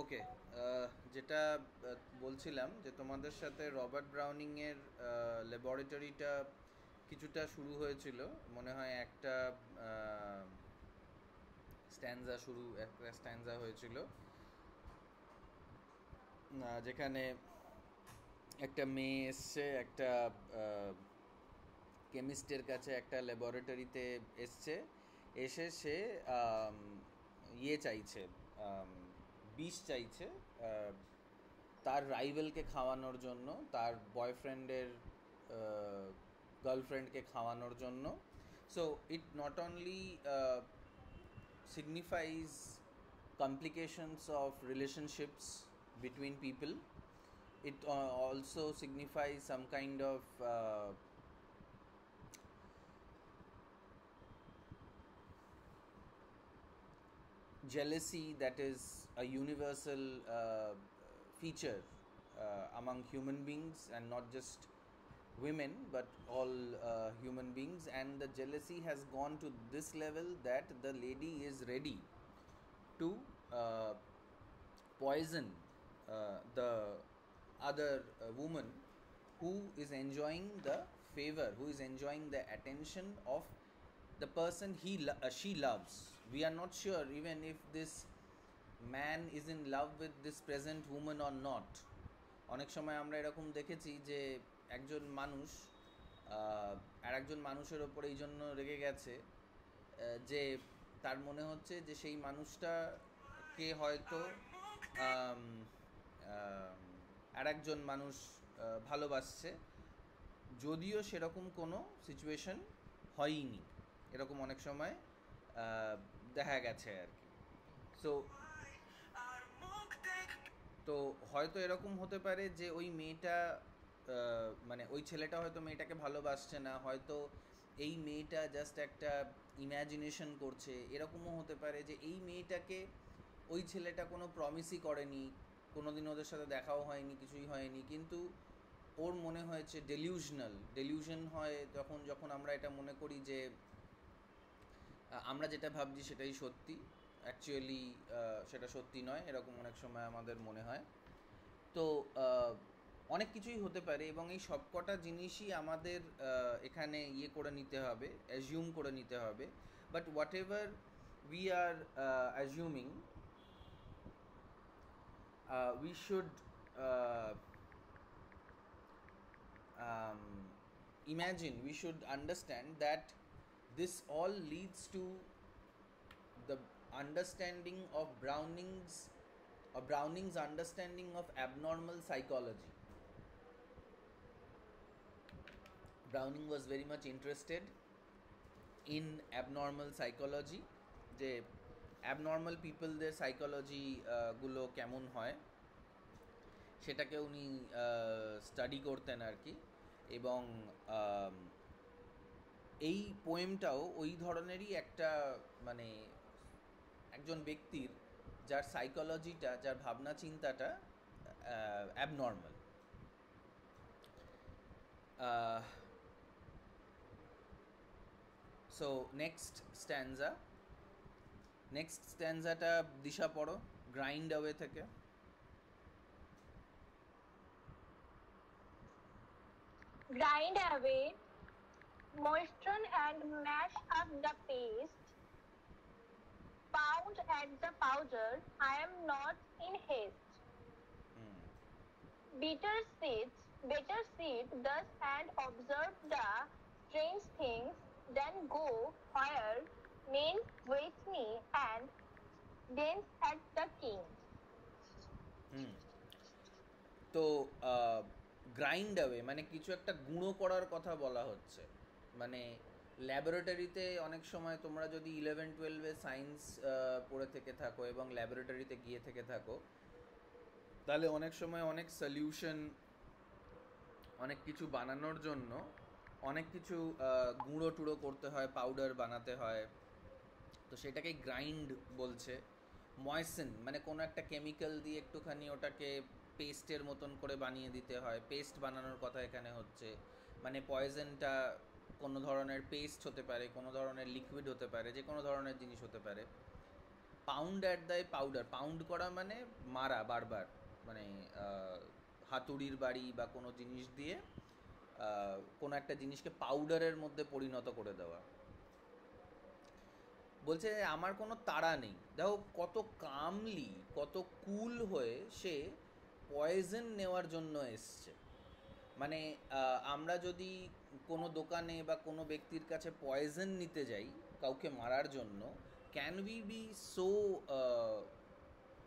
ওকে, যেটা বলছিলাম যে তোমাদের সাথে রবার্ট ব্রাউনিংয়ের ল্যাবরেটরিটা কিছুটা শুরু হয়েছিল মনে হয় একটা স্ট্যান্জা হয়েছিল, যেখানে একটা মেয়ে এসছে একটা কেমিস্টের কাছে, একটা ল্যাবরেটরিতে এসছে, এসে সে চাইছে, আম, বিষ চাইছে আহ, তার রাইভেলকে খাওয়ানোর জন্য, তার বয়ফ্রেন্ডের গার্লফ্রেন্ডকে খাওয়ানোর জন্য। So it not only signifies complications of relationships between people, it also signifies some kind of jealousy that is a universal feature among human beings, and not just women but all human beings. And the jealousy has gone to this level that the lady is ready to poison the other woman who is enjoying the favor, who is enjoying the attention of the person she loves. We are not sure even if this man is in love with this present woman or not. অনেক সময় আমরা এরকম দেখেছি যে একজন মানুষ আর একজন মানুষের ওপর এই জন্য রেগে গেছে যে তার মনে হচ্ছে যে সেই মানুষটাকে হয়তো আর একজন মানুষ ভালোবাসছে, যদিও সেরকম কোনো সিচুয়েশন হয়নি। এরকম অনেক সময় দেখা গেছে আর কি। সো তো হয়তো এরকম হতে পারে যে ওই মেয়েটা মানে ওই ছেলেটা হয়তো মেয়েটাকে ভালোবাসছে না, হয়তো এই মেয়েটা জাস্ট একটা ইম্যাজিনেশন করছে। এরকমও হতে পারে যে এই মেয়েটাকে ওই ছেলেটা কোনো প্রমিসই করেনি, কোনো দিন ওদের সাথে দেখাও হয়নি, কিছুই হয়নি, কিন্তু ওর মনে হয়েছে ডেলিউশন হয় যখন আমরা এটা মনে করি যে আমরা যেটা ভাবছি সেটাই সত্যি, অ্যাকচুয়ালি সেটা সত্যি নয়, এরকম অনেক সময় আমাদের মনে হয়। তো অনেক কিছুই হতে পারে, এবং এই সবকটা জিনিসই আমাদের এখানে করে নিতে হবে, অ্যাজিউম করে নিতে হবে। But what ever we are assuming, we should imagine, we should understand that this all leads to the understanding of Browning's understanding of abnormal psychology. Browning was very much interested in abnormal psychology, যে abnormal পিপলদের psychology গুলো কেমন হয় সেটাকে উনি study করতেন আর কি। এবং এই পোয়েমটাও ওই ধরনেরই একটা, মানে একজন ব্যক্তির যার সাইকোলজিটা, যার ভাবনা চিন্তাটা অ্যাবনর্মাল। সো নেক্সট স্ট্যান্জাটা দিশা পড়ো গ্রাইন্ড অ্যাওয়ে থেকে। Grind away, moisten and mash up the paste. Pound at the powder. I am not in haste. Better sit thus and observe the strange things, then go where men wait me and dance at the king. তো grind away মানে কিছু একটা গুঁড়ো করার কথা বলা হচ্ছে। মানে ল্যাবরেটরিতে অনেক সময় তোমরা যদি 11-12 সায়েন্স পড়ে থেকে থাকো এবং ল্যাবরেটরিতে গিয়ে থেকে থাকো, তাহলে অনেক সময় অনেক সলিউশন, অনেক কিছু বানানোর জন্য অনেক কিছু গুঁড়ো টুড়ো করতে হয়, পাউডার বানাতে হয়। তো সেটাকে গ্রাইন্ড বলছে। ময়েসেন মানে কোনো একটা কেমিক্যাল দিয়ে একটুখানি ওটাকে পেস্টের মতন করে বানিয়ে দিতে হয়, পেস্ট বানানোর কথা এখানে হচ্ছে। মানে পয়জনটা কোনো ধরনের পেস্ট হতে পারে, কোনো ধরনের লিকুইড হতে পারে, যে কোনো ধরনের জিনিস হতে পারে। Pound at the powder, pound করা মানে মারা বারবার, মানে হাতুড়ির বাড়ি বা কোনো জিনিস দিয়ে কোনো একটা জিনিসকে পাউডারের মধ্যে পরিণত করে দেওয়া। বলছে আমার কোনো তাড়া নেই, দেখো কত কামলি, কত কুল হয়ে সে পয়জন নেওয়ার জন্য এসছে। মানে আমরা যদি কোনো দোকানে বা কোনো ব্যক্তির কাছে পয়জন নিতে যাই কাউকে মারার জন্য, can we be so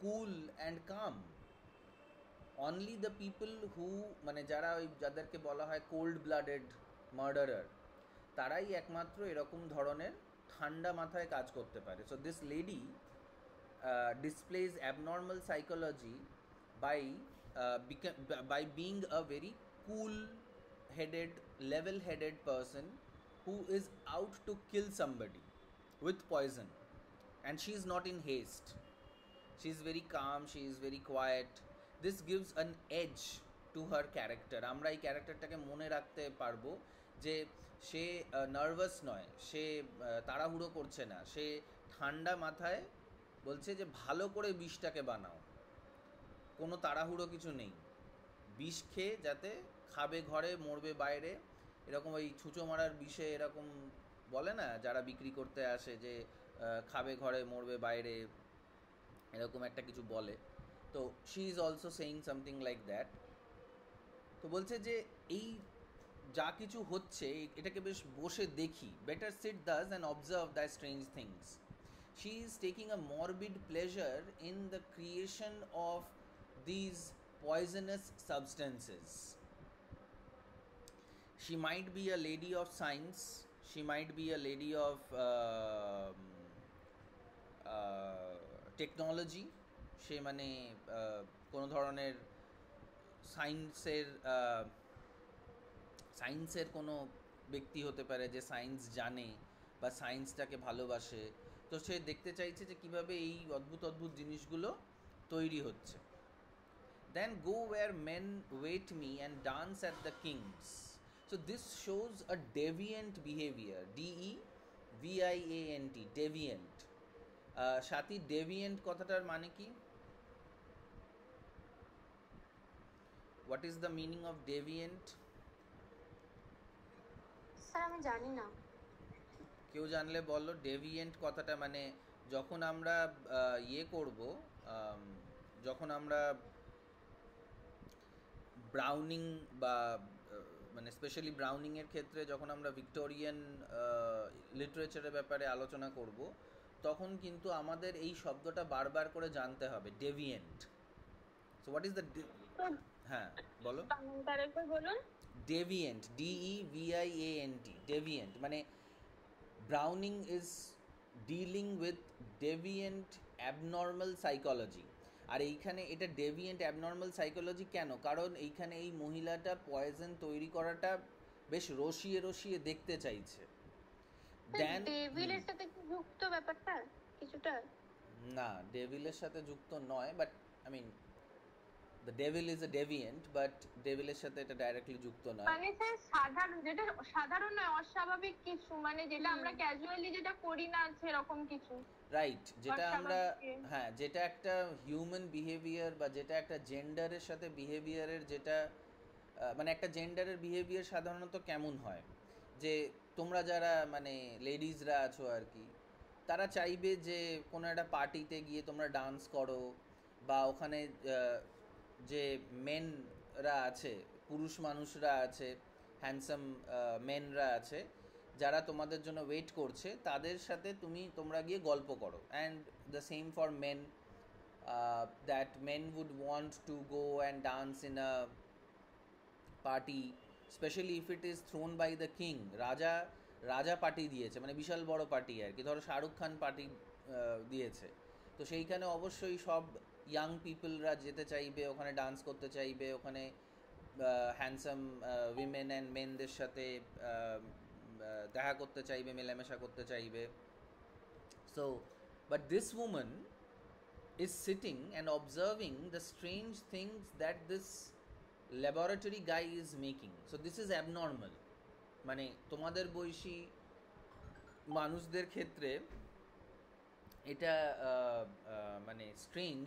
cool and calm? Only the people who, মানে যারা ওই যাদেরকে বলা হয় কোল্ড ব্লাডেড মার্ডারার, তারাই একমাত্র এরকম ধরনের ঠান্ডা মাথায় কাজ করতে পারে। So this lady displays abnormal psychology by by being a very cool headed, level headed person who is out to kill somebody with poison, and she is not in haste. She is very calm, she is very quiet. This gives an edge to her character. আমরা এই ক্যারেক্টারটাকে মনে রাখতে পারবো যে সে nervous নয়, সে তাড়াহুড়ো করছে না, সে ঠান্ডা মাথায় বলছে যে ভালো করে বিষটাকে বানাও, কোনো তাড়াহুড়ো কিছু নেই, বিষ খেয়ে যাতে খাবে ঘরে মরবে বাইরে, এরকম ওই ছুঁচো মারার বিষে এরকম বলে না যারা বিক্রি করতে আসে যে খাবে ঘরে মরবে বাইরে, এরকম একটা কিছু বলে। তো she is also saying something like that. তো বলছে যে এই যা কিছু হচ্ছে এটাকে বেশ বসে দেখি, better sit thus and observe the strange things. She is taking a morbid pleasure in the creation of these poisonous substances. She might be a lady of science, she might be a lady of technology, সে মানে কোনো ধরনের সায়েন্সের কোনো ব্যক্তি হতে পারে যে সায়েন্স জানে বা সায়েন্সটাকে ভালোবাসে। তো সে দেখতে চাইছে যে কীভাবে এই অদ্ভুত অদ্ভুত জিনিসগুলো তৈরি হচ্ছে। Then go where men wait me and dance at the kings. So this shows a deviant behaviour, DEVIANT, deviant. Sathi, deviant কথাটার মানে কি? What is the meaning of deviant? Sir আমি জানি না। কেউ জানলে বলো। ডেভিয়েন্ট কথাটা মানে যখন আমরা ইয়ে করব, যখন আমরা ব্রাউনিং বা মানে স্পেশালি ব্রাউনিংয়ের ক্ষেত্রে যখন আমরা ভিক্টোরিয়ান লিটারেচারের ব্যাপারে আলোচনা করব, তখন কিন্তু আমাদের এই শব্দটা বারবার করে জানতে হবে, deviant. So what is the, হ্যাঁ বলো। আরেকবার বলুন। ডেভিয়েন্ট, DEVIANT, ডেভিয়েন্ট মানে Browning is dealing with deviant abnormal psychology। আর এইখানে এটা ডেভিয়েন্ট অ্যাবনর্মাল সাইকোলজি কেন? কারণ এইখানে এই মহিলাটা পয়জন তৈরি করাটা বেশ রসিয়ে রসিয়ে দেখতে চাইছে। ডেভিলের সাথে কি যুক্ত ব্যাপারটা কিছুটা? না, ডেভিলের সাথে যুক্ত নয়, but I mean the devil is a deviant, but ডেভিলের সাথে এটা ডাইরেক্টলি যুক্ত নয়। মানে স্যার সাধারণ, যেটা সাধারণ নয়, অস্বাভাবিক কিছু, মানে যেটা আমরা ক্যাজুয়ালি যেটা করি না সেরকম কিছু, রাইট? যেটা আমরা, হ্যাঁ, যেটা একটা হিউম্যান বিহেভিয়ার বা যেটা একটা জেন্ডারের সাথে বিহেভিয়ারের, যেটা মানে একটা জেন্ডারের বিহেভিয়ার সাধারণত কেমন হয়, যে তোমরা যারা মানে লেডিজরা আছো আর কি, তারা চাইবে যে কোনো একটা পার্টিতে গিয়ে তোমরা ডান্স করো, বা ওখানে যে মেনরা আছে, পুরুষ মানুষরা আছে, হ্যান্ডসাম মেনরা আছে যারা তোমাদের জন্য ওয়েট করছে, তাদের সাথে তোমরা গিয়ে গল্প করো। And the same for men, that men would want to go and dance in a party, especially if it is thrown by the king. রাজা পার্টি দিয়েছে, মানে বিশাল বড় পার্টি আর কি, ধরো শাহরুখ খান পার্টি দিয়েছে, তো সেইখানে অবশ্যই সব ইয়াং পিপলরা যেতে চাইবে, ওখানে ডান্স করতে চাইবে, ওখানে হ্যান্ডসাম উইমেন অ্যান্ড মেনদের সাথে দেখা করতে চাইবে, মেলামেশা করতে চাইবে। So but this women is sitting and observing the strange things that this laboratory guy is making. So this is abnormal. মানে তোমাদের বয়সী মানুষদের ক্ষেত্রে এটা মানে স্ট্রেঞ্জ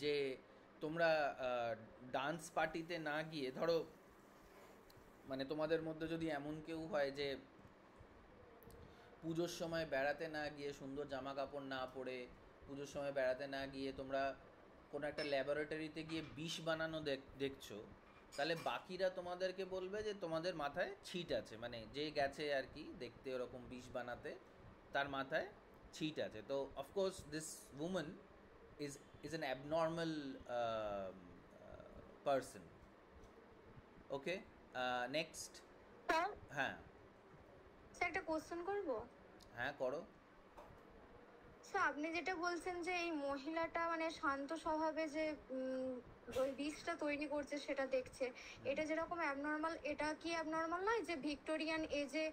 যে তোমরা ডান্স পার্টিতে না গিয়ে, ধরো মানে তোমাদের মধ্যে যদি এমন কেউ হয় যে পুজোর সময় বেড়াতে না গিয়ে, সুন্দর জামা কাপড় না পরে পুজোর সময় বেড়াতে না গিয়ে তোমরা কোনো একটা ল্যাবরেটরিতে গিয়ে বিষ বানানো দেখছো, তাহলে বাকিরা তোমাদেরকে বলবে যে তোমাদের মাথায় ছিট আছে, মানে যে গেছে আর কি দেখতে ওরকম বিষ বানাতে, তার মাথায় ছিট আছে। তো of course this women is is an abnormal person. Okay, next. Sir হ্যাঁ স্যার একটা কোশ্চেন করবো? হ্যাঁ করো। আচ্ছা, আপনি যেটা বলছেন যে এই মহিলাটা মানে শান্ত স্বভাবে যে ওই বিষটা তৈরি করছে সেটা দেখছে, এটা যেরকম অ্যাবনর্মাল, এটা কি অ্যাবনর্মাল নয় যে ভিক্টোরিয়ান এজে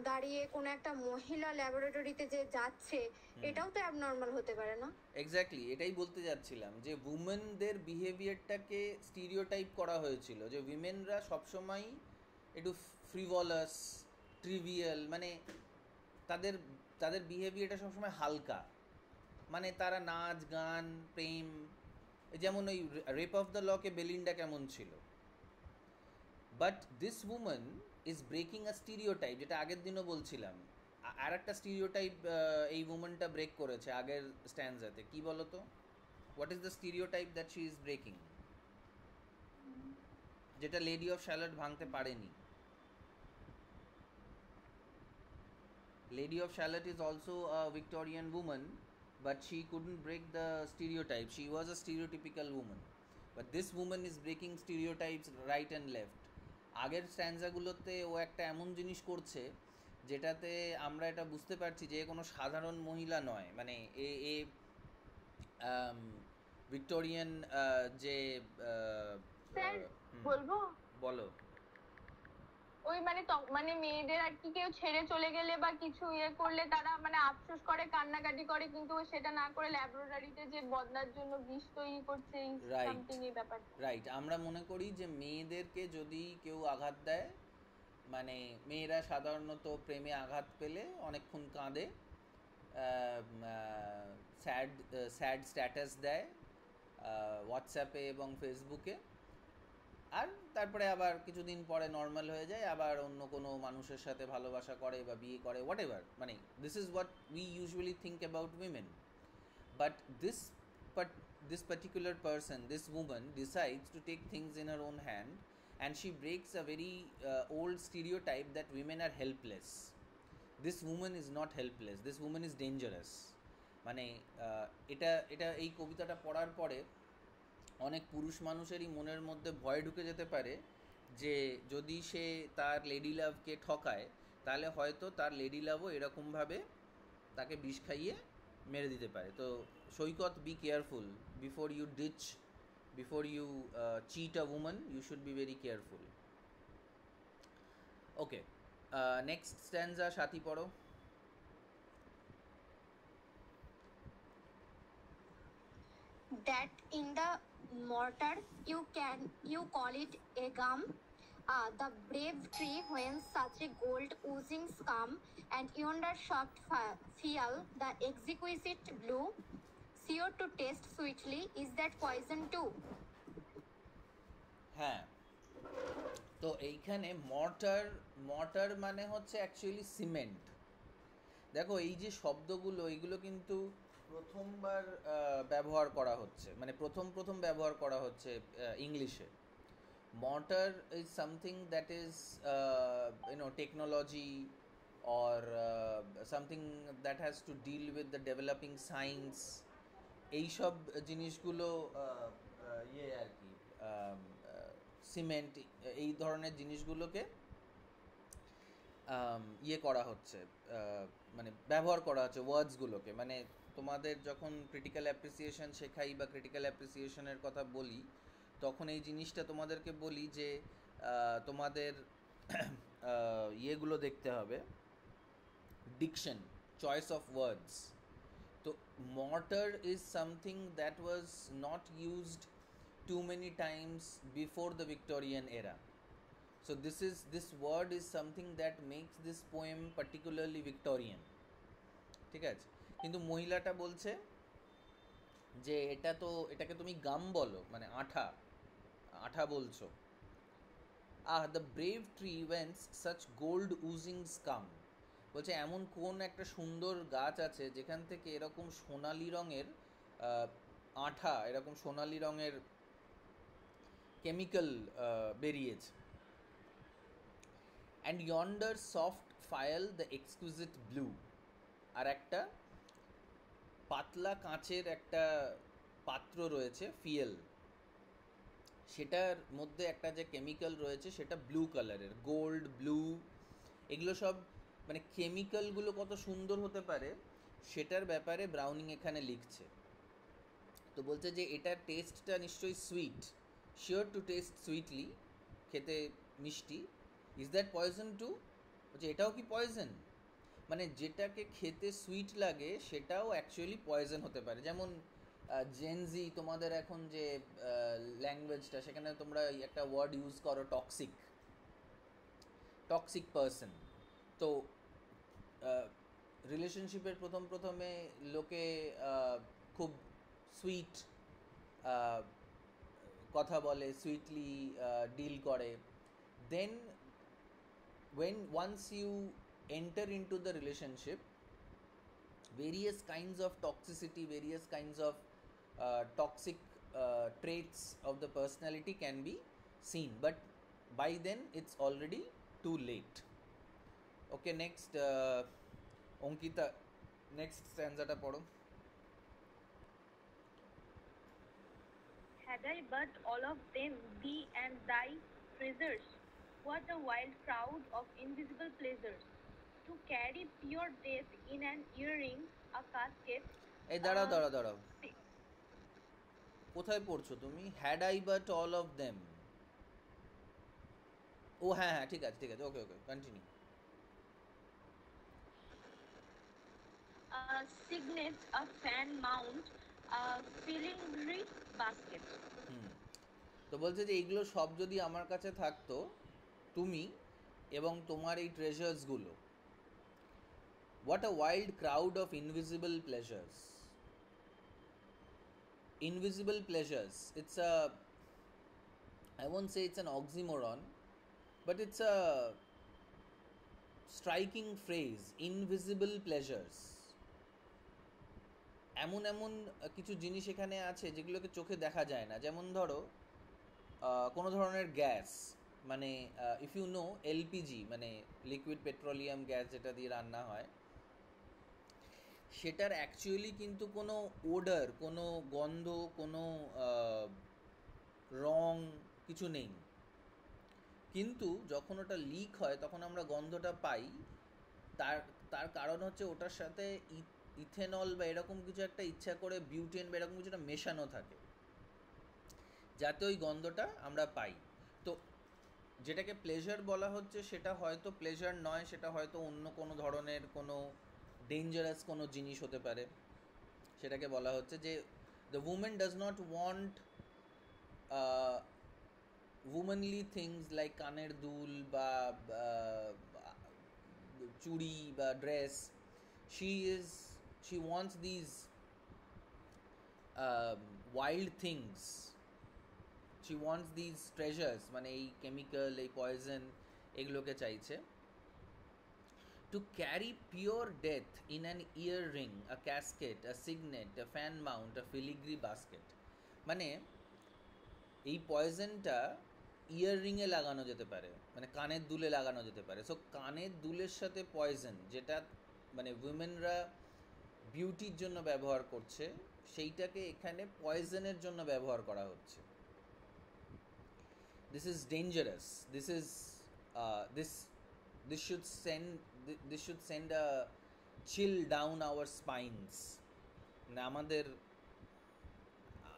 দাঁড়িয়ে কোনো একটা মহিলা ল্যাবরেটরিতে যে যাচ্ছে, এটাও তো অ্যাবনর্মাল হতে পারে না? এক্স্যাক্টলি এটাই বলতে যাচ্ছিলাম, যে উমেনদের বিহেভিয়ারটাকে স্টিরিওটাইপ করা হয়েছিল, যে উইমেনরা সবসময় একটু ফ্রিভলাস, ট্রিভিয়াল, মানে তাদের তাদের বিহেভিয়ারটা সবসময় হালকা, মানে তারা নাচ গান প্রেম, যেমন ওই রেপ অফ দ্য লকে বেলিন্ডা কেমন ছিল। But this women is breaking a stereotype, যেটা আগের দিনও বলছিলাম। আর একটা স্টিরিওটাইপ এই উমেনটা ব্রেক করেছে আগের স্ট্যান্ডাতে, কি বলো তো? What is the stereotype that she is breaking, যেটা লেডি অফ শ্যালট ভাঙতে পারেনি? Lady of Shalott is also a Victorian woman, but she couldn't break the stereotype. She was a stereotypical woman. But this woman is breaking stereotypes right and left. আগের স্ট্যান্ডাগুলোতে ও একটা এমন জিনিস করছে যেটাতে আমরা এটা বুঝতে পারছি যে কোনো সাধারণ মহিলা নয়, মানে এ ভিক্টোরিয়ান যে স্যার বলবো? বলো। ওই মানে মানে মেয়েদের আর কি কেউ ছেড়ে চলে গেলে বা কিছু ইয়ে করলে তারা মানে আফসোস করে, কান্নাকাটি করে, কিন্তু সেটা না করে ল্যাবরেটরিতে যে বদলার জন্য বিষ তৈরি করছে, সামথিং এই ব্যাপার। রাইট, আমরা মনে করি যে মেয়েদেরকে যদি কেউ আঘাত দেয়, মানে মেয়েরা সাধারণত প্রেমে আঘাত পেলে অনেকক্ষণ কাঁদে, স্যাড স্যাড স্ট্যাটাস দেয় হোয়াটসঅ্যাপে এবং ফেসবুকে, আর তারপরে আবার কিছুদিন পরে নর্মাল হয়ে যায়, আবার অন্য কোনো মানুষের সাথে ভালোবাসা করে বা বিয়ে করে, হোয়াট এভার, মানে this is what we usually think about women. But this particular person, this woman, decides to take things in her own hand, and she breaks a very old stereotype that women are helpless. This woman is not helpless. This woman is dangerous. মানে এটা এটা এই কবিতাটা পড়ার পরে অনেক পুরুষ মানুষেরই মনের মধ্যে ভয় ঢুকে যেতে পারে যে যদি সে তার লেডি লাভকে ঠকায়, তাহলে হয়তো তার লেডি লাভও এরকমভাবে তাকে বিষ খাইয়ে মেরে দিতে পারে। তো Saikat, be careful before you ditch, before you cheat a women, you should be very careful. Okay, next stanza Sathi পড়ো। That in the mortar you call it a gum. The brave tree when such a gold oozing scum, and yonder soft fial, the exquisite blue, sure to taste sweetly, is that poison too? হ্যাঁ, তো এইখানে mortar মানে হচ্ছে actually cement. দেখো এই যে শব্দগুলো, এইগুলো কিন্তু প্রথমবার ব্যবহার করা হচ্ছে, মানে প্রথম ব্যবহার করা হচ্ছে ইংলিশে। Mortar is something that is technology, or something that has to deal with the developing science, এইসব জিনিসগুলো ইয়ে আর কি, সিমেন্ট এই ধরনের জিনিসগুলোকে ইয়ে করা হচ্ছে, মানে ব্যবহার করা হচ্ছে ওয়ার্ডসগুলোকে। মানে তোমাদের যখন ক্রিটিক্যাল অ্যাপ্রিসিয়েশন শেখাই বা ক্রিটিক্যাল অ্যাপ্রিসিয়েশনের কথা বলি, তখন এই জিনিসটা তোমাদেরকে বলি যে তোমাদের ইয়েগুলো দেখতে হবে, ডিকশন, চয়েস অফ ওয়ার্ডস। তো mortar is something that was not used too many times before the Victorian era. So this word is something that makes this poem particularly Victorian. ঠিক আছে, কিন্তু মহিলাটা বলছে যে এটাকে তুমি গাম বলো, মানে আঠা, আঠা বলছো। The brave tree whence such gold oozings come. বলছে এমন কোন একটা সুন্দর গাছ আছে যেখান থেকে এরকম সোনালি রঙের আঠা, এরকম সোনালি রঙের কেমিক্যাল বেরিয়েছে। And yonder soft phial the exquisite blue. আর একটা পাতলা কাঁচের একটা পাত্র রয়েছে, ফিয়েল, সেটার মধ্যে একটা যে কেমিক্যাল রয়েছে সেটা ব্লু কালারের, গোল্ড ব্লু, এগুলো সব মানে কেমিক্যালগুলো কত সুন্দর হতে পারে সেটার ব্যাপারে ব্রাউনিং এখানে লিখছে। তো বলছে যে এটার টেস্টটা নিশ্চয়ই sweet, sure to taste sweetly, খেতে মিষ্টি। Is that poison too? বলছে এটাও কি পয়জন? মানে যেটাকে খেতে সুইট লাগে সেটাও অ্যাকচুয়ালি পয়জন হতে পারে। যেমন জেনজি, তোমাদের এখন যে ল্যাঙ্গুয়েজটা, সেখানে তোমরা একটা ওয়ার্ড ইউজ করো টক্সিক, টক্সিক পারসন। তো রিলেশনশিপের প্রথমে লোকে খুব সুইট কথা বলে, সুইটলি ডিল করে। দেন once you enter into the relationship, various kinds of toxicity, various kinds of toxic traits of the personality can be seen, but by then it's already too late. Okay, next Ankita, next stanza ta padho. Had I but all of them thee and thy treasures, what a wild crowd of invisible pleasures, to carry pure death in an earring, a casket. এই দাঁড়াও, কোথায় পড়ছো তুমি? Had I but all of them. ও হ্যাঁ, ঠিক আছে, okay continue. A signet, a fan mount, a filigree basket. তো বলছে যে এইগুলো সব যদি আমার কাছে থাকতো, তুমি এবং তোমার এই ট্রেজার্সগুলো, what a wild crowd of invisible pleasures. Invisible pleasures, it's a, I won't say it's an oxymoron, but it's a striking phrase, invisible pleasures. এমন কিছু জিনিস এখানে আছে যেগুলোকে চোখে দেখা যায় না। যেমন ধরো কোনো ধরনের গ্যাস, মানে ইফ ইউ নো এলপিজি, মানে লিকুইড পেট্রোলিয়াম গ্যাস, যেটা দিয়ে রান্না হয়, সেটার অ্যাকচুয়ালি কিন্তু কোনো ওডার, কোনো গন্ধ, কোনো রং কিছু নেই, কিন্তু যখন ওটা লিক হয় তখন আমরা গন্ধটা পাই। তার কারণ হচ্ছে ওটার সাথে ইথেনল বা এরকম কিছু একটা, ইচ্ছা করে বিউটেন বা এরকম কিছুটা মেশানো থাকে, যাতে ওই গন্ধটা আমরা পাই। তো যেটাকে প্লেজার বলা হচ্ছে সেটা হয়তো প্লেজার নয়, সেটা হয়তো অন্য কোনো ধরনের কোনো ডেঞ্জারাস কোনো জিনিস হতে পারে। সেটাকে বলা হচ্ছে যে the women does not want womanly things like কানের দুল বা চুড়ি বা dress. she wants these wild things, she wants these treasures, মানে এই কেমিক্যাল, এই পয়জন, এগুলোকে চাইছে। To carry pure death in an earring, a casket, a signet, a fan mount, a filigree basket, মানে এই পয়জনটা ইয়াররিংয়ে লাগানো যেতে পারে, মানে কানের দুলে লাগানো যেতে পারে। সো কানের দুলের সাথে পয়জন, যেটা মানে উইমেনরা বিউটির জন্য ব্যবহার করছে, সেইটাকে এখানে পয়জনের জন্য ব্যবহার করা হচ্ছে। This is dangerous, this should send a chill down our spines, মানে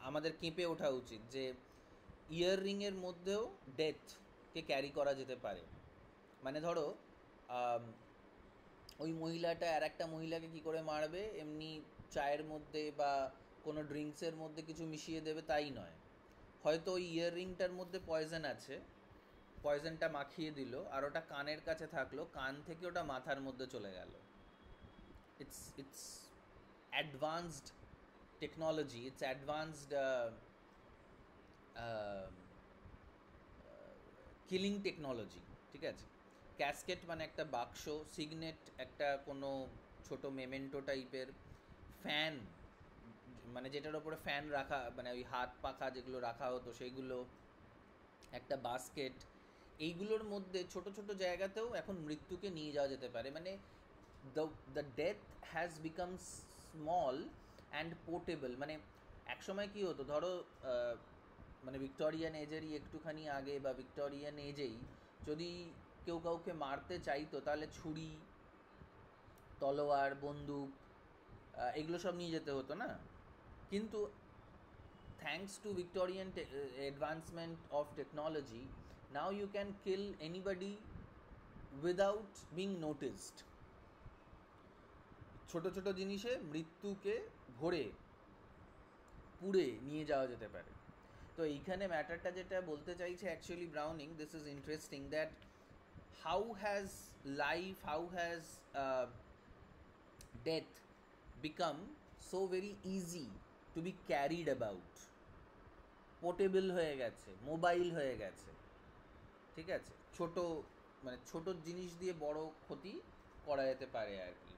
আমাদের কেঁপে ওঠা উচিত যে ইয়াররিংয়ের মধ্যেও ডেথকে ক্যারি করা যেতে পারে। মানে ধরো ওই মহিলাটা আর একটা মহিলাকে কি করে মারবে, এমনি চায়ের মধ্যে বা কোনো ড্রিঙ্কসের মধ্যে কিছু মিশিয়ে দেবে তাই নয়, হয়তো ওই ইয়াররিংটার মধ্যে পয়জন আছে, পয়জনটা মাখিয়ে দিল, আর ওটা কানের কাছে থাকলো, কান থেকে ওটা মাথার মধ্যে চলে গেল। it's advanced technology, it's advanced killing technology, ঠিক আছে? ক্যাসকেট মানে একটা বাক্স, সিগনেট একটা কোনো ছোট মেমেন্টো টাইপের, ফ্যান মানে যেটার ওপরে ফ্যান রাখা, মানে ওই হাত পাখা যেগুলো রাখা হতো সেগুলো, একটা বাস্কেট, এইগুলোর মধ্যে ছোট ছোট জায়গাতেও এখন মৃত্যুকে নিয়ে যাওয়া যেতে পারে। মানে the death has become small and portable. মানে একসময় কী হতো, ধরো মানে ভিক্টোরিয়ান এজেরই একটুখানি আগে বা ভিক্টোরিয়ান এজেই যদি কেউ কাউকে মারতে চাইতো তাহলে ছুরি, তলোয়ার, বন্দুক এগুলো সব নিয়ে যেতে হতো না। কিন্তু thanks to Victorian advancement of technology, now you can kill anybody without being noticed. ছোট ছোট জিনিসে মৃত্যুকে ভরে পুড়ে নিয়ে যাওয়া যেতে পারে। তো এইখানে ম্যাটারটা যেটা বলতে চাইছে actually Browning, this is interesting that how has life, how has death become so very easy to be carried about. Portable হয়ে গেছে, মোবাইল হয়ে গেছে, ঠিক আছে? ছোট মানে ছোট জিনিস দিয়ে বড় ক্ষতি করা যেতে পারে আর কি।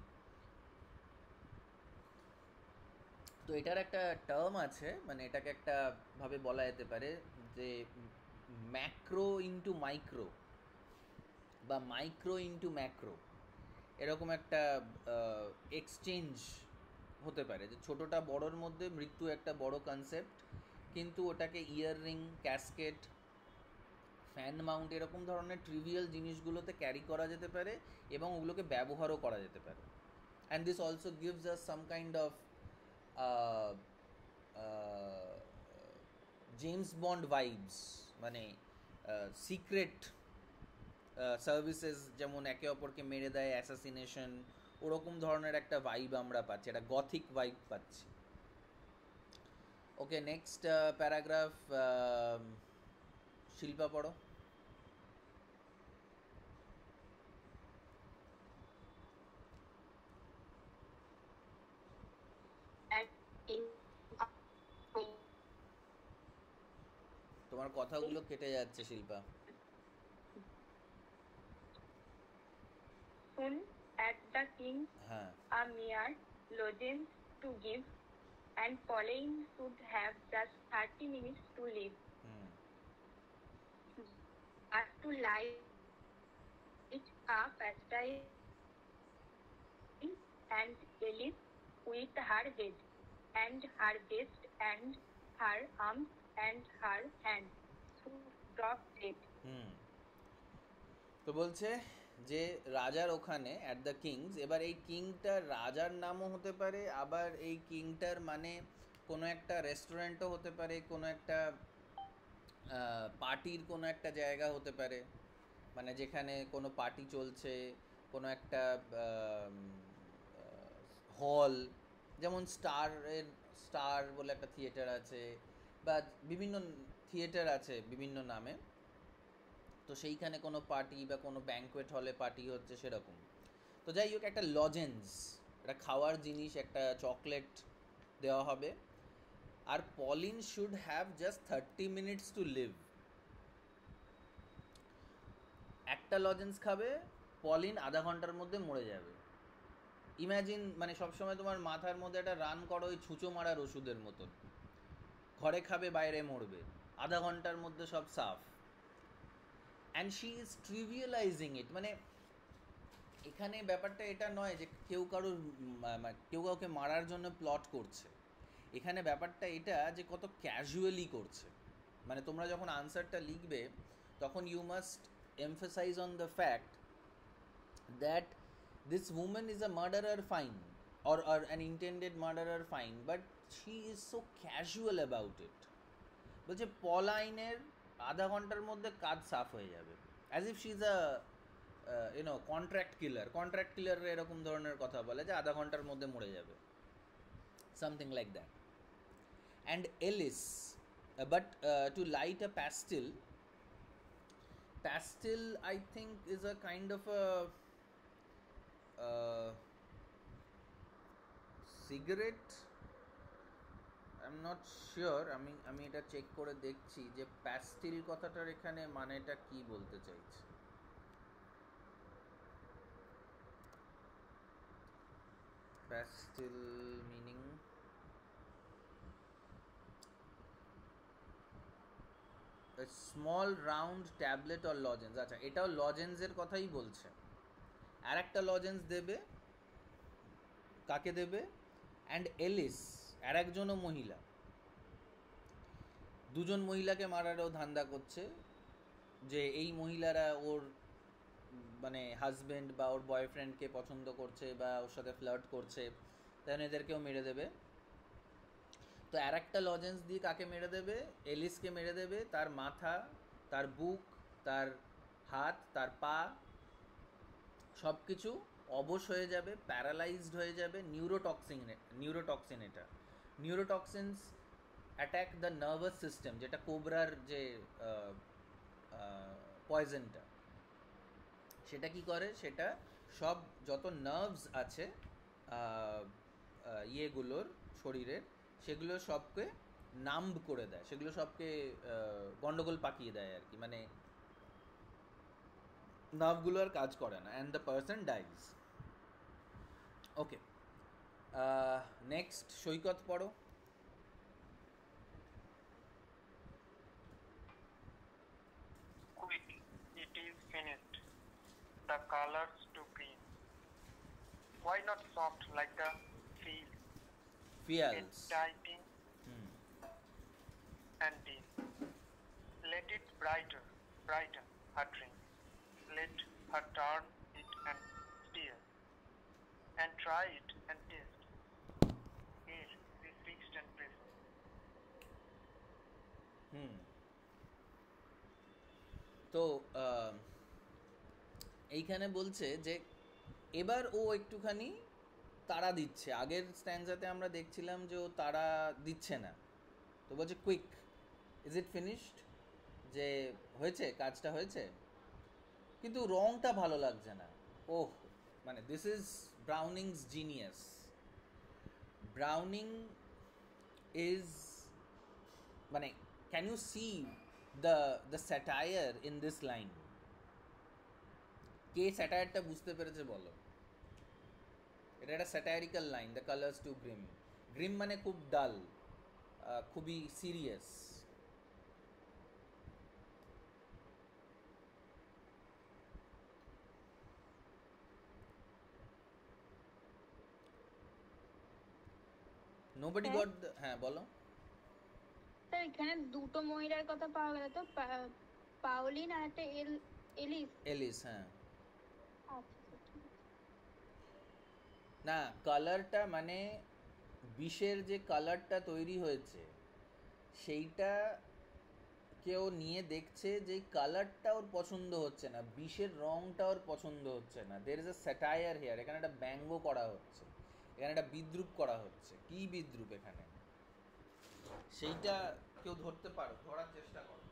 তো এটার একটা টার্ম আছে, মানে এটাকে একটা ভাবে বলা যেতে পারে যে ম্যাক্রো ইন্টু মাইক্রো বা মাইক্রো ইন্টু ম্যাক্রো, এরকম একটা এক্সচেঞ্জ হতে পারে, যে ছোটোটা বড়োর মধ্যে মৃত্যু একটা বড় কনসেপ্ট, কিন্তু ওটাকে ইয়াররিং, ক্যাসকেট, ফ্যান মাউন্ট এরকম ধরনের ট্রিভিয়াল জিনিসগুলোতে ক্যারি করা যেতে পারে এবং ওগুলোকে ব্যবহারও করা যেতে পারে। And this also gives us some kind of James bond vibes, মানে সিক্রেট সার্ভিসেস যেমন একে অপরকে মেরে দেয়, অ্যাসাসিনেশন, ওরকম ধরনের একটা ভাইব আমরা পাচ্ছি, একটা গথিক ভাইব পাচ্ছি। ওকে, নেক্সট প্যারাগ্রাফ শিল্পা পড়ো। তোমার কথাগুলো কেটে যাচ্ছে Shilpa. Soon at the king হ্যাঁ, a mere lodgings to give, and Pauline should have just 30 minutes to live. But to light a pastime and Alice with her head and her chest and her arms and her hands should drop dead. তো বলছে যে রাজার ওখানে at the Kings, এবার এই কিংটার রাজার নামও হতে পারে, আবার এই কিংটার মানে কোনো একটা রেস্টুরেন্টও হতে পারে, কোনো একটা পার্টির কোনো একটা জায়গা হতে পারে, মানে যেখানে কোনো পার্টি চলছে, কোনো একটা হল, যেমন স্টার বলে একটা থিয়েটার আছে, বা বিভিন্ন থিয়েটার আছে বিভিন্ন নামে। তো সেইখানে কোনো পার্টি বা কোনো ব্যাঙ্কোয়েট হলে পার্টি হচ্ছে সেরকম। তো যাই হোক, একটা লজেন্স, একটা খাওয়ার জিনিস, একটা চকলেট দেওয়া হবে। আর Pauline should have just 30 minutes to live. একটা লজেন্স খাবে, পলিন আধা ঘন্টার মধ্যে মরে যাবে। ইম্যাজিন, মানে সবসময় তোমার মাথার মধ্যে একটা রান করো ওই ছুঁচো মারার ওষুধের মতন, ঘরে খাবে বাইরে মরবে, আধা ঘন্টার মধ্যে সব সাফ। অ্যান্ড শি ইজ ট্রিভিয়ালাইজিং ইট। মানে এখানে ব্যাপারটা এটা নয় যে কেউ কাউকে মারার জন্য প্লট করছে, এখানে ব্যাপারটা এটা যে কত ক্যাজুয়ালি করছে। মানে তোমরা যখন আনসারটা লিখবে তখন you must emphasise on the fact that this women is a murderer fine, or an intended murderer fine, but she is so casual about it. বলছে পলাইনের আধা ঘন্টার মধ্যে কাজ সাফ হয়ে যাবে, as if she is a contract কিলার এরকম ধরনের কথা বলে যে আধা ঘন্টার মধ্যে মরে যাবে, something like that. And Elise, but to light a pastille I think is a kind of a cigarette I am not sure, আমি এটা চেক করে দেখছি যে প্যাস্টিল কথাটার এখানে মানেটা কি বলতে চাইছে। Pastille meaning small round tablet or lozenge. আচ্ছা, এটাও লজেন্সের কথাই বলছে। আর একটা লজেন্স দেবে, কাকে দেবে? অ্যান্ড এলিস, আর একজনও মহিলা, দুজন মহিলাকে মারারও ধান্দা করছে, যে এই মহিলারা ওর মানে হাজব্যান্ড বা ওর বয়ফ্রেন্ডকে পছন্দ করছে বা ওর সাথে ফ্লার্ট করছে, তাই এদেরকেও মেরে দেবে। তো আর একটা লজেন্স দিয়ে কাকে মেরে দেবে? এলিসকে মেরে দেবে। তার মাথা, তার বুক, তার হাত, তার পা সব কিছু অবশ হয়ে যাবে, প্যারালাইজড হয়ে যাবে। নিউরোটক্সিন এটা। নিউরোটক্সিনস অ্যাট্যাক দ্য নার্ভাস সিস্টেম, যেটা কোবরার যে পয়জনটা, সেটা কি করে? সেটা সব যত নার্ভস আছে ইয়েগুলোর শরীরের, সেগুলো সবকে নাম্ব করে দেয়, সেগুলো সবকে গন্ডগোল পাকিয়ে দেয় আর কি, মানে নার্ভগুলো আর কাজ করে না, and the person dies. Okay, next Saikat পড়ো। Quick, it is finished. The colors to green. Why not soft like the fields? ফিয়ালস। Exciting and dim. Let it brighten her drink. Let her turn it and steer. And try it and taste. Here is fixed and present. তো এইখানে বলছে যে এবার ও একটুখানি তাড়া দিচ্ছে। আগের স্ট্যান্ডাতে আমরা দেখছিলাম যে ও তাড়া দিচ্ছে না, তো বলছে কুইক, ইজ ইট ফিনিশড, যে হয়েছে, কাজটা হয়েছে, কিন্তু রংটা ভালো লাগছে না। ওহ, মানে this is Browning's genius. Browning is মানে, can you see the satire in this line? কে স্যাটায়ারটা বুঝতে পেরেছে বলো? এটা একটা satirical line, the colours too grim. Grim মানে খুব ডাল, খুবই সিরিয়াস। নোবডি গট, হ্যাঁ বলো। স্যার এখানে দুটো মহিলার কথা পাওয়া গেল তো, পাওলিন আর একটা এলিস। এলিস, হ্যাঁ। আচ্ছা, ঠিক আছে। না, কালারটা মানে বিষের যে কালারটা তৈরি হয়েছে সেইটা কেউ নিয়ে দেখছে যে কালারটা ওর পছন্দ হচ্ছে না, বিষের রংটা ওর পছন্দ হচ্ছে না। There is a satire here, এখানে একটা ব্যঙ্গ করা হচ্ছে, এখানে একটা বিদ্রুপ করা হচ্ছে। কি বিদ্রুপ এখানে, সেইটা কেউ ধরতে পারো, ধরার চেষ্টা করো।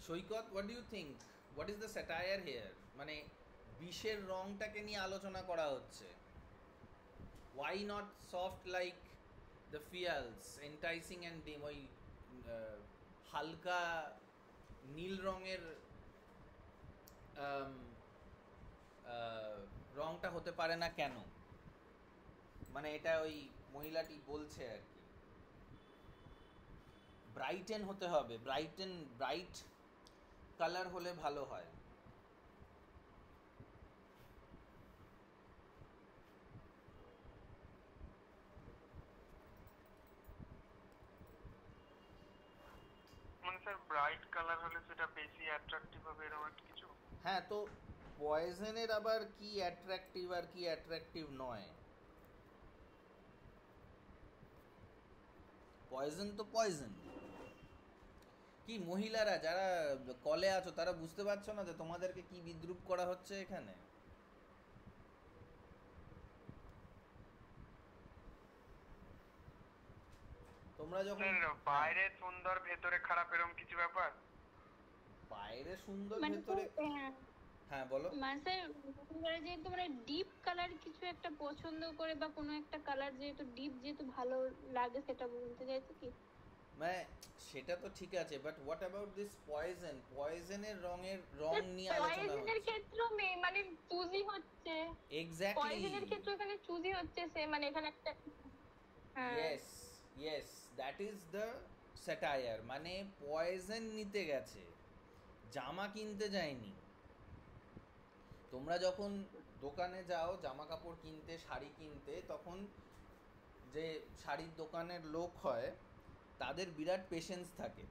Saikat, what do you think, what is the satire here? মানে বিষের রংটাকে নিয়ে আলোচনা করা হচ্ছে। Why not soft like the phials, enticing and dim, ওই হালকা নীল রঙের রংটা হতে পারে না কেন? মানে এটা ওই মহিলাটি বলছে আর কি। ব্রাইটেন হতে হবে, ব্রাইট কালার হলে ভালো হয়। মানে স্যার ব্রাইট কালার হলে সেটা বেশি অ্যাট্রাকটিভ হবে, এরকম একটা কিছু? হ্যাঁ, তো পয়জনের আবার কি অ্যাট্রাকটিভ আর কি অ্যাট্রাকটিভ নয়? পয়জন তো পয়জন। কি মহিলারা যারা কলে আছো তারা বুঝতে পারছো না যে তোমাদেরকে কি বিদ্রুপ করা হচ্ছে এখানে? তোমরা যখন বাইরে সুন্দর ভেতরে খারাপ এরকম কিছু ব্যাপার? বাইরে সুন্দর মানে ভেতরে হ্যাঁ হ্যাঁ বলো। মানে স্যার যেহেতু মানে ডিপ কালার কিছু একটা পছন্দ করে বা কোনো একটা কালার যেহেতু ডিপ যেহেতু ভালো লাগে সেটা বলতে চাইছো কি? মানে সেটা তো ঠিক আছে, বাট হোয়াট অ্যাবাউট দিস পয়জনের রং নিয়ে আলোচনা পয়জনের হচ্ছে। ক্ষেত্রেও মানে চুজি হচ্ছে, এক্স্যাক্টলি, পয়জনের ক্ষেত্রে এখানে চুজি হচ্ছে সে মানে এখানে একটা হ্যাঁ yes yes, that is the satire. মানে পয়জন নিতে গেছে, জামা কিনতে যায়নি। তোমরা যখন দোকানে যাও জামা কাপড় কিনতে, শাড়ি কিনতে, তখন যে শাড়ির দোকানের লোক হয় তাদের বিরাট পেশেন্স থাকে।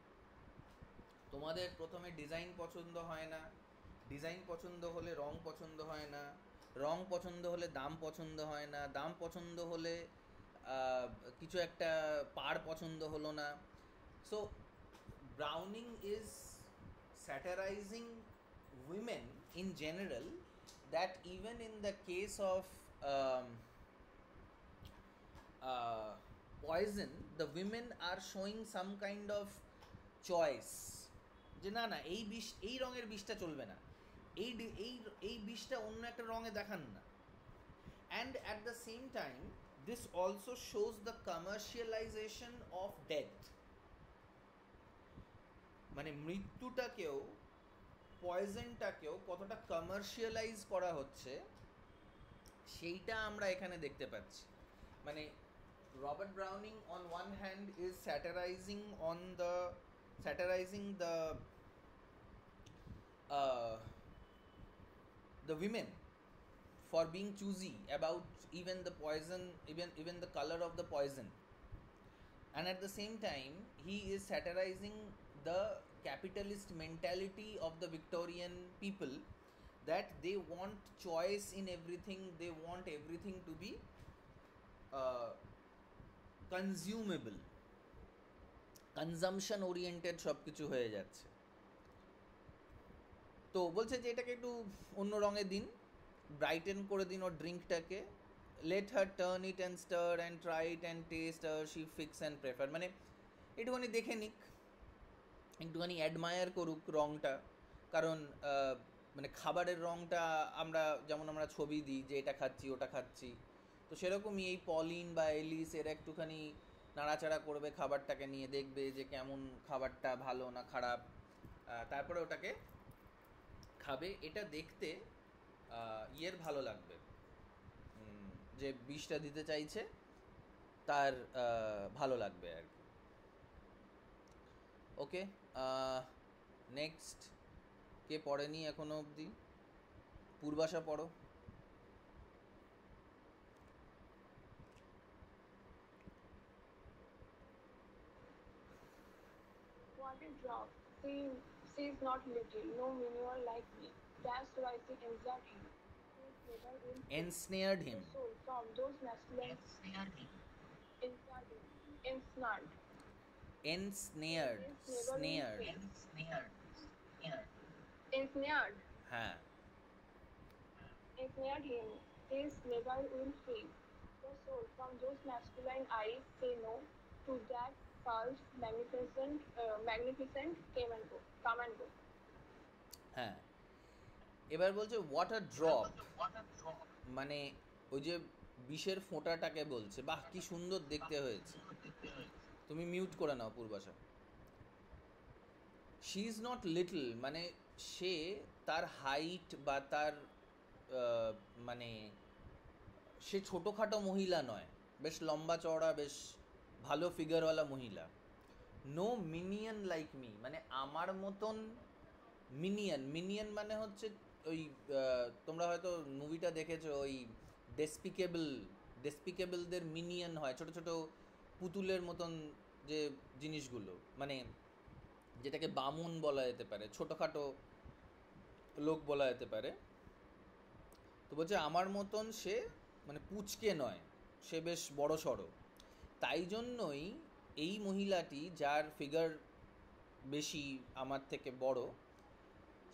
তোমাদের প্রথমে ডিজাইন পছন্দ হয় না, ডিজাইন পছন্দ হলে রং পছন্দ হয় না, রং পছন্দ হলে দাম পছন্দ হয় না, দাম পছন্দ হলে কিছু একটা পাড় পছন্দ হলো না। So Browning is satirizing women in general, that even in the case of poison, the women are showing some kind of choice, যে না না এই বিষ, এই রঙের বিষটা চলবে না, এই এই বিষটা অন্য একটা রঙে দেখান না। And at the same time this also shows the commercialization of death, মানে মৃত্যুটাকেও, পয়জনটাকেও কতটা কমার্শিয়ালাইজ করা হচ্ছে সেইটা আমরা এখানে দেখতে পাচ্ছি। মানে Robert Browning on one hand is satirizing the women for being choosy about even the poison, even the color of the poison, and at the same time he is satirizing the capitalist mentality of the Victorian people, that they want choice in everything, they want everything to be consumable, consumption oriented সব কিছু হয়ে যাচ্ছে। তো বলছে যে এটাকে একটু অন্য রঙে দিন, ব্রাইটেন করে দিন ওর ড্রিঙ্কটাকে, let her turn it and stir and try it and taste ere she fix and prefer. মানে একটুখানি দেখে নিক, একটুখানি অ্যাডমায়ার করুক রঙটা। কারণ মানে খাবারের রঙটা আমরা যেমন আমরা ছবি দিই যে এটা খাচ্ছি ওটা খাচ্ছি, তো সেরকমই এই পলিন বা এলিস এরা একটুখানি নাড়াচাড়া করবে খাবারটাকে নিয়ে, দেখবে যে কেমন খাবারটা ভালো না খারাপ, তারপরে ওটাকে খাবে। এটা দেখতে ইয়ের ভালো লাগবে, যে বিষটা দিতে চাইছে তার ভালো লাগবে আর কি। ওকে, নেক্সট কে পড়েনি এখনো অবধি? পূর্বাশা পড়ো। What a drop. She's not little, no minion like me. That's why she injured him. Ensnared him. So from those masculine ensnared. Ensnared. Snared. Ensnared. হ্যাঁ, Ensnared him. His never will fail. The soul from those masculine eyes say no to that false magnificent come and go. হ্যাঁ। এবার বলছে what a drop, মানে ওই যে বিষের ফোঁটাটাকে বলছে। বাহ কি সুন্দর দেখতে হয়েছে। তুমি মিউট করে নাও পূর্বাশা। শি ইজ নট লিটল, মানে সে তার হাইট বা তার মানে সে ছোটোখাটো মহিলা নয়, বেশ লম্বা চওড়া, বেশ ভালো ফিগারওয়ালা মহিলা। নো মিনিয়ন লাইক মি, মানে আমার মতন মিনিয়ন মানে হচ্ছে ওই তোমরা হয়তো মুভিটা দেখেছো, ওই ডেসপিকেবলদের মিনিয়ন হয়, ছোট ছোট পুতুলের মতন যে জিনিসগুলো, মানে যেটাকে বামুন বলা যেতে পারে, ছোটোখাটো লোক বলা যেতে পারে। তো বলছে আমার মতন সে মানে পুচকে নয়, সে বেশ বড় সড়ো। তাই জন্যই এই মহিলাটি, যার ফিগার বেশি আমার থেকে বড়,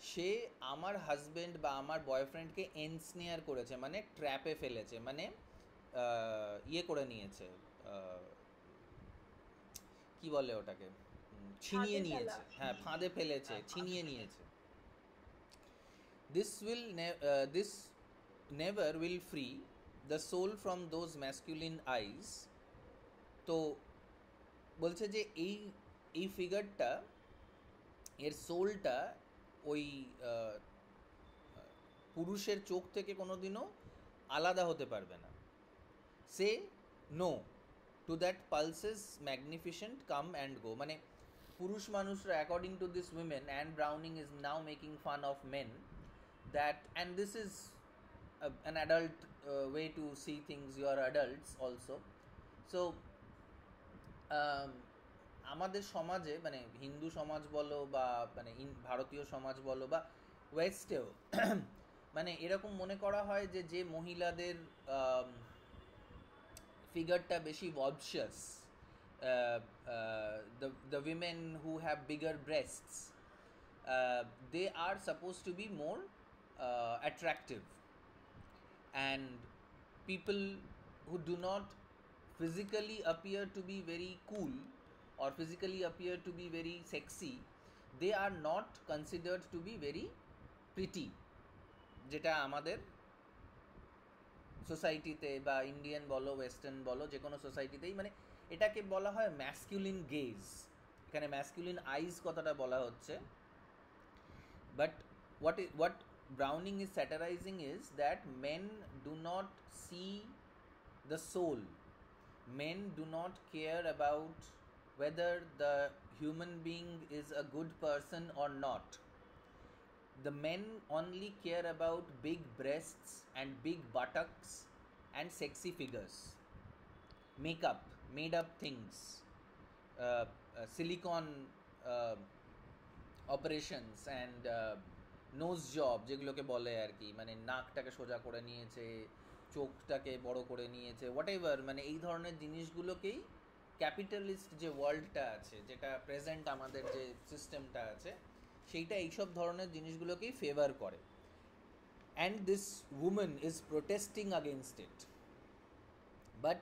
সে আমার হাজব্যান্ড বা আমার বয়ফ্রেন্ডকে এনস্নেয়ার করেছে, মানে ট্র্যাপে ফেলেছে, মানে ইয়ে করে নিয়েছে, কি বলে ওটাকে, ছিনিয়ে ফাঁদে নিয়েছে, ফেলা। হ্যাঁ ফাঁদে ফেলেছে, ছিনিয়ে নিয়েছে। This never will free the soul from those masculine eyes. তো বলছে যে এই ফিগারটা, এর সোলটা ওই পুরুষের চোখ থেকে কোনোদিনও আলাদা হতে পারবে না। Say no to that pulse's magnificent come and go, মানে পুরুষ মানুষরা according to this women, and Browning is now making fun of men, that and this is an adult way to see things, you are adults also. So আমাদের সমাজে মানে হিন্দু সমাজ বলো বা মানে ভারতীয় সমাজ বলো বা ওয়েস্টেও মানে এরকম মনে করা হয় যে যে মহিলাদের ফিগারটা বেশি voluptuous, the women who have bigger breasts, they are supposed to be more attractive, and people who do not physically appear to be very cool or physically appear to be very sexy, they are not considered to be very pretty, যেটা আমাদের সোসাইটিতে বা Indian বলো western বলো যে কোনো সোসাইটিতেই মানে এটাকে বলা হয় ম্যাসকুলিন গেজ। এখানে ম্যাসকুলিন আইজ কথাটা বলা হচ্ছে, but what Browning is satirizing is that men do not see the soul. Men do not care about whether the human being is a good person or not. The men only care about big breasts and big buttocks and sexy figures, makeup, made up things, silicone operations and nose job যেগুলোকে বলে আর কি, মানে নাকটাকে সোজা করে নিয়েছে, চোখটাকে বড় করে নিয়েছে, হোয়াট এভার, মানে এই ধরনের জিনিসগুলোকেই ক্যাপিটালিস্ট যে ওয়ার্ল্ডটা আছে, যেটা প্রেজেন্ট আমাদের যে সিস্টেমটা আছে, সেইটা এইসব ধরনের জিনিসগুলোকেই ফেভার করে। And this women is protesting against it, but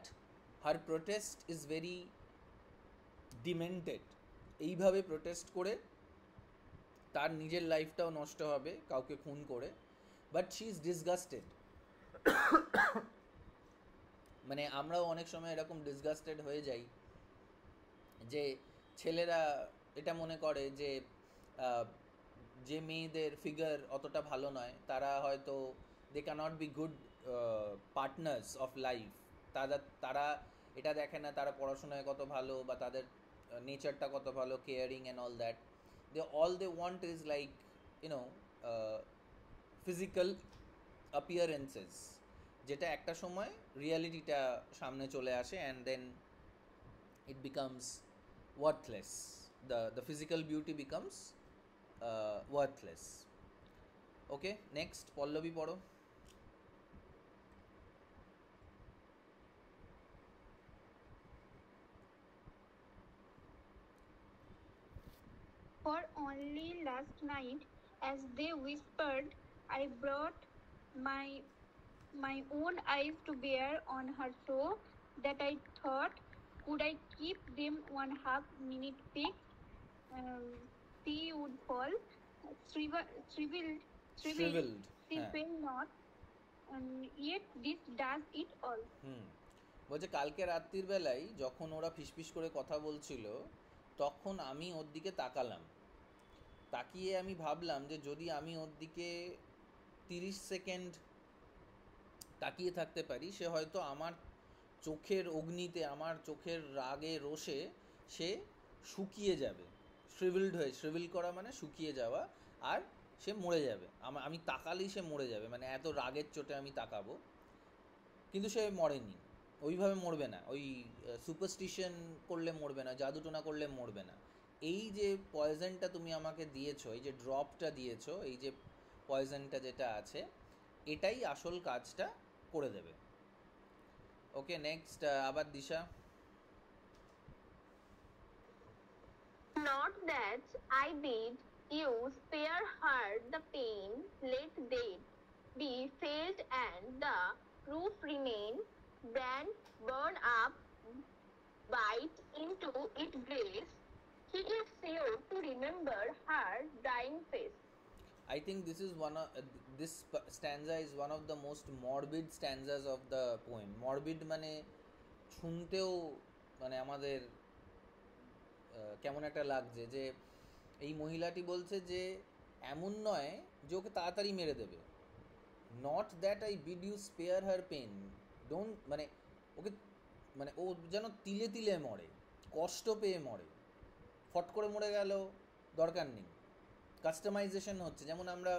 her protest is very demented. এইভাবে প্রোটেস্ট করে তার নিজের লাইফটাও নষ্ট হবে কাউকে খুন করে, বাট শি ইজ ডিসগাস্টেড। মানে আমরাও অনেক সময় এরকম ডিসগাস্টেড হয়ে যাই যে ছেলেরা এটা মনে করে যে যে মেয়েদের ফিগার অতটা ভালো নয় তারা হয়তো they cannot be good partners of life. তারা এটা দেখে না তারা পড়াশোনায় কত ভালো বা তাদের নেচারটা কত ভালো, caring and all that. all they want is like, you know, physical appearances, যেটা একটা সময় রিয়ালিটিটা সামনে চলে আসে, and then it becomes worthless. The physical beauty becomes worthless. Okay, next Pallavi পড়ো। For only last night, as they whispered, I brought my own eyes to bear on her so that I thought, could I keep them 1/2 minute fixed? She would fall, shriveled, Shriveled, she হ্যাঁ। fell not, and yet this does it all. বলছে কালকে রাত্রির বেলায় যখন ওরা ফিসফিস করে কথা বলছিল তখন আমি ওর দিকে তাকালাম, তাকিয়ে আমি ভাবলাম যে যদি আমি ওর দিকে 30 সেকেন্ড তাকিয়ে থাকতে পারি, সে হয়তো আমার চোখের অগ্নিতে, আমার চোখের রাগে রোষে সে শুকিয়ে যাবে, শ্রিভিল করা মানে শুকিয়ে যাওয়া, আর সে মরে যাবে। আমি তাকালেই সে মরে যাবে, মানে এত রাগের চোটে আমি তাকাবো। কিন্তু সে মরেনি, ওইভাবে মরবে না, ওই সুপারস্টিশন করলে মরবে না, জাদুটোনা করলে মরবে না। এই যে পয়জনটা তুমি আমাকে দিয়েছো, এই যে ড্রপটা দিয়েছো, এই যে পয়জনটা যেটা আছে, এটাই আসল কাজটা করে দেবে। ওকে, নেক্সট আবার দিশা। Not that I bid you spare her the pain, let that be felt and the proof remain, brand burn up bite into its grace, he is sure to remember her dying face. I think this is stanza is one of the most morbid stanzas of the poem. Morbid মানে শুনতেও মানে আমাদের কেমন একটা লাগছে যে এই মহিলাটি বলছে যে এমন নয় যে ওকে তাড়াতাড়ি মেরে দেবে, not that I bid you spare her pain, don't মানে ওকে মানে ও যেন তিলে তিলে মরে, কষ্ট পেয়ে মরে, ফট করে মরে গেল দরকার নেই। কাস্টমাইজেশন হচ্ছে, যেমন আমরা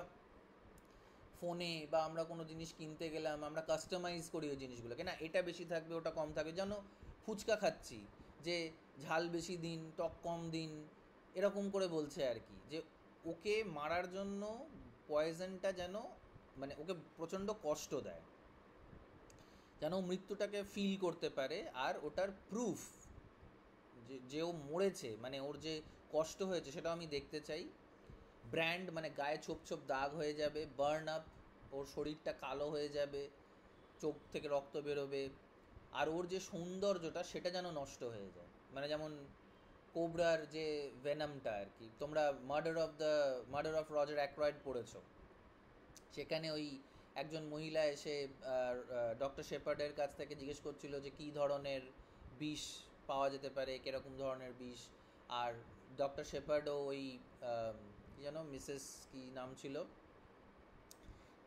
ফোনে বা আমরা কোনো জিনিস কিনতে গেলাম আমরা কাস্টমাইজ করি ওই জিনিসগুলোকে, না এটা বেশি থাকবে ওটা কম থাকবে, যেন ফুচকা খাচ্ছি যে ঝাল বেশি দিন টক কম দিন, এরকম করে বলছে আর কি, যে ওকে মারার জন্য পয়জনটা যেন মানে ওকে প্রচণ্ড কষ্ট দেয়, যেন ও মৃত্যুটাকে ফিল করতে পারে, আর ওটার প্রুফ যে ও মরেছে মানে ওর যে কষ্ট হয়েছে সেটাও আমি দেখতে চাই। ব্র্যান্ড মানে গায়ে ছোপ ছোপ দাগ হয়ে যাবে, বার্ন আপ, ওর শরীরটা কালো হয়ে যাবে, চোখ থেকে রক্ত বেরোবে, আর ওর যে সৌন্দর্যটা সেটা যেন নষ্ট হয়ে যায়, মানে যেমন কোবরার যে ভেনামটা আর কি, তোমরা মার্ডার অফ রজার অ্যাক্রয়েড পড়েছো, সেখানে ওই একজন মহিলা এসে ডক্টর শেপার্ডের কাছ থেকে জিজ্ঞেস করছিল যে কী ধরনের বিষ পাওয়া যেতে পারে, কীরকম ধরনের বিষ, আর ডক্টর শেপার্ডও ওই কী যেন মিসেস কি নাম ছিল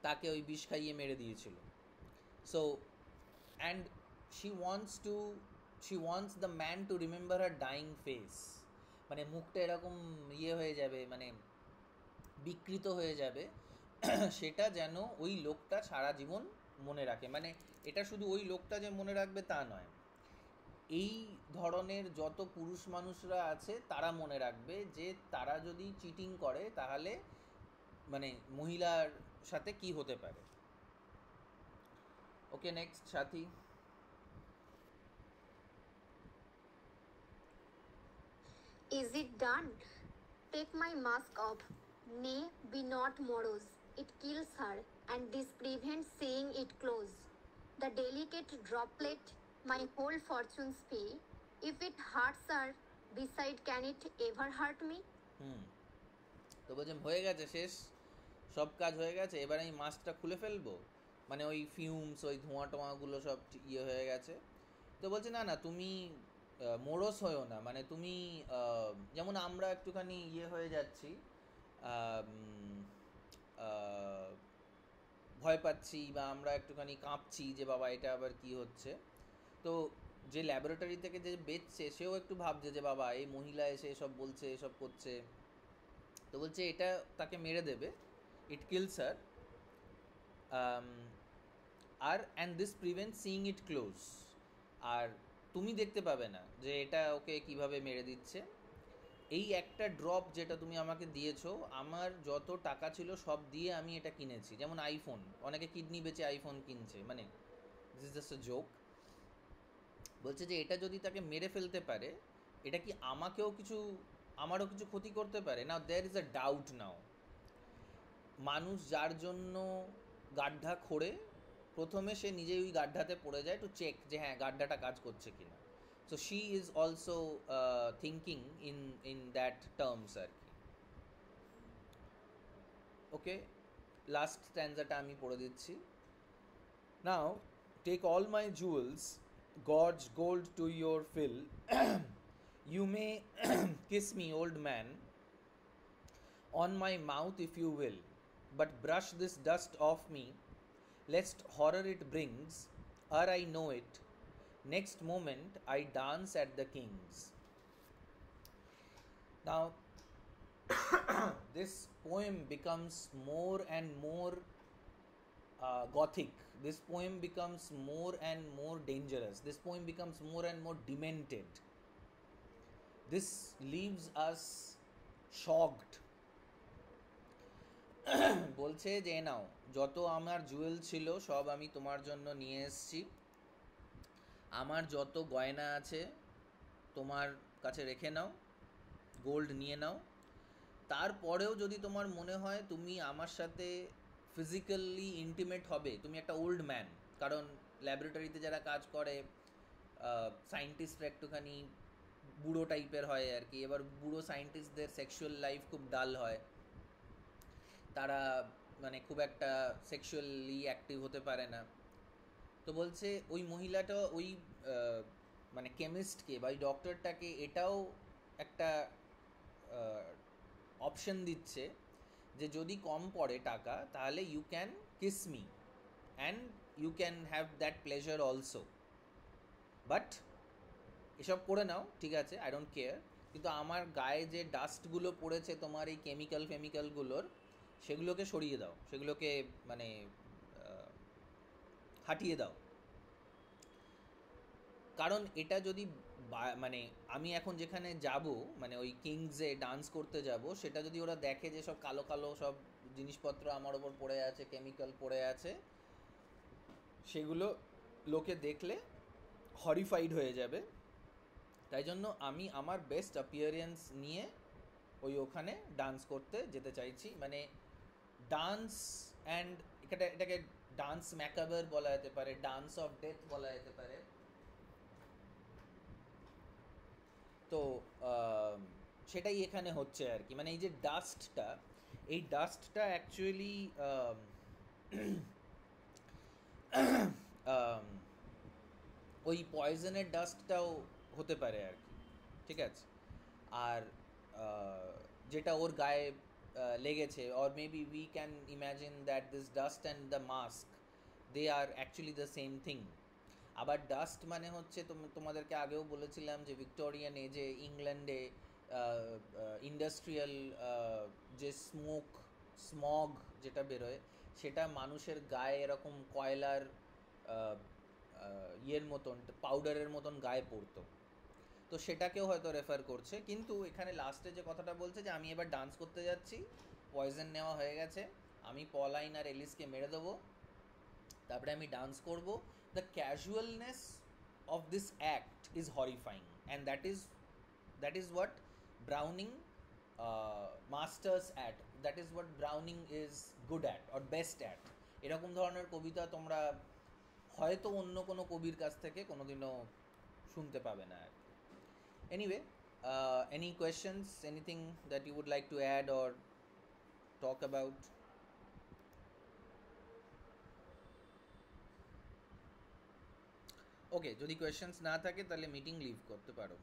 তাকে ওই বিষ খাইয়ে মেরে দিয়েছিল। So and she wants the man to remember her dying face, মানে মুখটা এরকম ইয়ে হয়ে যাবে মানে বিকৃত হয়ে যাবে, সেটা যেন ওই লোকটা সারা জীবন মনে রাখে। মানে এটা শুধু ওই লোকটা যে মনে রাখবে তা নয়, এই ধরনের যত পুরুষ মানুষরা আছে তারা মনে রাখবে যে তারা যদি চিটিং করে তাহলে মানে মহিলার সাথে কি হতে পারে। ওকে, next Sathi. Is it done? Take my mask off. Nay, be not morose. It kills her, and this prevents seeing it close. The delicate droplet, my whole fortune's pay. If it hurts her, beside can it ever hurt me? তো বলছেন হয়ে গেছে, শেষ, সব কাজ হয়ে গেছে, এবার আমি মাস্কটা খুলে ফেলবো, মানে ওই ফিউমস ওই ধোঁয়া টোঁয়াগুলো সব ইয়ে হয়ে গেছে। তো বলছে না না তুমি মোরস হয়েও না, মানে তুমি যেমন আমরা একটুখানি ইয়ে হয়ে যাচ্ছি, ভয় পাচ্ছি বা আমরা একটুখানি কাঁপছি যে বাবা এটা আবার কি হচ্ছে, তো যে ল্যাবরেটরি থেকে যে বেচছে সেও একটু ভাবছে যে বাবা এই মহিলা এসে এসব বলছে এসব করছে, তো বলছে এটা তাকে মেরে দেবে, ইট কিলস হার, আর and this prevent seeing it close, আর তুমি দেখতে পাবে না যে এটা ওকে কিভাবে মেরে দিচ্ছে। এই একটা ড্রপ যেটা তুমি আমাকে দিয়েছো, আমার যত টাকা ছিল সব দিয়ে আমি এটা কিনেছি, যেমন আইফোন, অনেকে কিডনি বেচে আইফোন কিনছে, মানে this is just a joke. বলছে যে এটা যদি তাকে মেরে ফেলতে পারে, এটা কি আমারও কিছু ক্ষতি করতে পারে? নাও দেয়ার ইজ আ ডাউট নাও, মানুষ যার জন্য গাড্ডা খোঁড়ে প্রথমে সে নিজেই ওই গাড্ডাতে পড়ে যায় টু চেক যে হ্যাঁ গাড্ডাটা কাজ করছে কিনা। So she is also thinking in that terms আর কি। ওকে, লাস্ট স্ট্যান্জাটা আমি পড়ে দিচ্ছি। Now take all my jewels, God's gold to your fill. You may kiss me, old man, on my mouth if you will, but brush this dust off me, lest horror it brings, ere I know it, next moment I dance at the king's. Now this poem becomes more and more gothic. This poem becomes more and more dangerous. This poem becomes more and more demented. This leaves us shocked. বলছে যে নাও যত আমার জুয়েল ছিল সব আমি তোমার জন্য নিয়ে এসেছি, আমার যত গয়না আছে তোমার কাছে রেখে নাও, গোল্ড নিয়ে নাও, তারপরেও যদি তোমার মনে হয় তুমি আমার সাথে ফিজিক্যালি ইন্টিমেট হবে, তুমি একটা ওল্ড ম্যান, কারণ ল্যাবরেটরিতে যারা কাজ করে সায়েন্টিস্টরা একটুখানি বুড়ো টাইপের হয় আর কি। এবার বুড়ো সায়েন্টিস্টদের সেক্সুয়াল লাইফ খুব ডাল হয়, তারা মানে খুব একটা সেক্সুয়ালি অ্যাক্টিভ হতে পারে না। তো বলছে ওই মহিলাটা ওই মানে কেমিস্টকে বা ওই ডক্টরটাকে এটাও একটা অপশন দিচ্ছে যে যদি কম পড়ে টাকা তাহলে you can kiss me and you can have that pleasure also, but এসব করে নাও ঠিক আছে, আই ডোন্ট কেয়ার, কিন্তু আমার গায়ে যে ডাস্টগুলো পড়েছে তোমার এই কেমিক্যালগুলোর, সেগুলোকে সরিয়ে দাও, সেগুলোকে মানে হাটিয়ে দাও। কারণ এটা যদি মানে আমি এখন যেখানে যাব, মানে ওই কিংসে ডান্স করতে যাব, সেটা যদি ওরা দেখে যে সব কালো কালো সব জিনিসপত্র আমার ওপর পড়ে আছে, কেমিক্যাল পড়ে আছে, সেগুলো লোকে দেখলে হরিফাইড হয়ে যাবে। তাই জন্য আমি আমার বেস্ট অ্যাপিয়ারেন্স নিয়ে ওখানে ডান্স করতে যেতে চাইছি। মানে ডান্স অ্যান্ড এটাকে ডান্স ম্যাকাবার বলা যেতে পারে, ডান্স অফ ডেথ বলা যেতে পারে। তো সেটাই এখানে হচ্ছে আর কি। মানে এই যে ডাস্টটা, এই ডাস্টটা অ্যাকচুয়ালি ওই পয়জনের ডাস্টটাও হতে পারে আর কি, ঠিক আছে। আর যেটা ওর গায়ে লেগেছে, or maybe we can imagine that this dust and the mask, they are actually the same thing. আবার ডাস্ট মানে হচ্ছে তোমাদেরকে আগেও বলেছিলাম যে ভিক্টোরিয়ান এজে ইংল্যান্ডে ইন্ডাস্ট্রিয়াল যে স্মগ যেটা বেরোয়, সেটা মানুষের গায়ে এরকম কয়লার ইয়ের মতন, পাউডারের মতন গায়ে পড়তো। তো সেটাকেও হয়তো রেফার করছে। কিন্তু এখানে লাস্টে যে কথাটা বলছে যে আমি এবার ডান্স করতে যাচ্ছি, পয়জন নেওয়া হয়ে গেছে, আমি পলাইন আর এলিসকে মেরে দেবো, তারপরে আমি ডান্স করব। The casualness of this act is horrifying, and that is what Browning masters at, that is what Browning is good at or best at. এরকম ধরনের কবিতা তোমরা হয়তো অন্য কোনো কবির কাছ থেকে কোনোদিনও শুনতে পাবে না আর কি। Anyway, any questions, anything that you would like to add or talk about? Okay, যদি questions না থাকে তাহলে মিটিং লিভ করতে পারো।